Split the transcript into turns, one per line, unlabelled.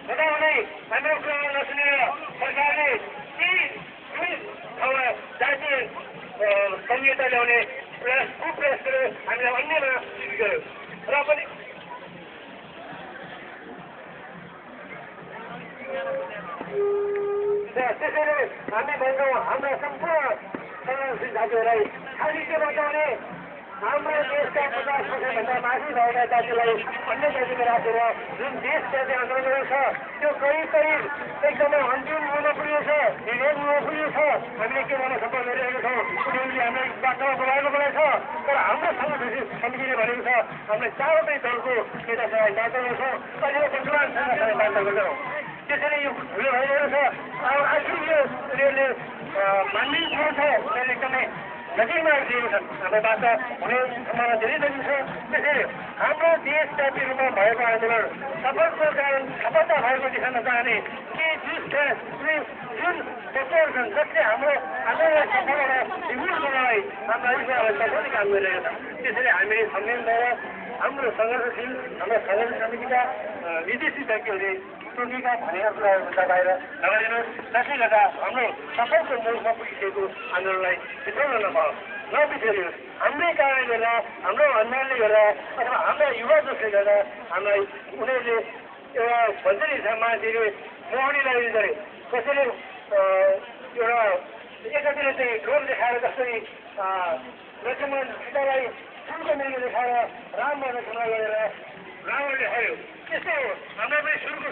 बताउने हाम्रो कुरा नसुनेर सरकारले जातीय संहिता ल्याउने कुप्रयास गरेर हामीलाई अन्यमा गयो र पनि त्यसैले हामी भन्छौँ हाम्रा सम्पूर्ण संरक्षित जातिहरूलाई खालि के बचाउने हाम्रो देशका 50%भन्दा माथि भएका जातिलाई अन्य जातिमा राखेर जुन देशव्यापी आन्दोलन छ त्यो करिब एकदमै अन्तिम हुन पुगेको छ विभेद हुन पुगेको छ हामीले के गर्न सफल गरिरहेका छौँ उनीहरूले हामीलाई बाटोमा बोलाएको छ तर हाम्रो समितिले भनेको छ हामीले चारवटै दलको नेतासँग वार्ता गर्छौँ कहिले वर्तमान संघसँग वार्ता गर्छौँ त्यसैले यो ठुलो भइरहेको छ अब आखिर यो उनीहरूले मान्ने कुरो छ उनीहरूले एकदमै नजिकमा दिएको छन् हाम्रो वार्ता हुने सम्भावना धेरै नजिक छ त्यसैले हाम्रो देशव्यापी रूपमा भएको आन्दोलन सफलको कारण सफलता भएको देखाउन चाहने के जुन तत्त्वहरू छन् जसले हाम्रो आन्दोलनलाई सफल र विभिन्न गर्नलाई हाम्रा युवाहरूलाई सफल काम गरिरहेको छ त्यसैले हामीले संविधानद्वारा हाम्रो सङ्घर्षशील हाम्रो सङ्घर्ष समितिका विदेशीज्ञहरूले टोकीका भनेका कुराहरूभन्दा बाहिर नगरिदिनुहोस् त्यसले गर्दा हाम्रो सफलको मूलमा पुगिसकेको आन्दोलनलाई बिथोल्न नबिथोलियोस् हाम्रै कारणले गर्दा हाम्रो अन्यायले गर्दा अथवा हाम्रा युवा जसले गर्दा हामीलाई उनीहरूले एउटा भन्छ नि मान्छेले मोहनीलाई गरे कसैले एउटा एकातिर चाहिँ डोर देखाएर जसरी लक्ष्मण सीतालाई फुलको मृग देखाएर राममा रचना गरेर रावण देखायो त्यस्तै हो हाम्रो पनि सुरको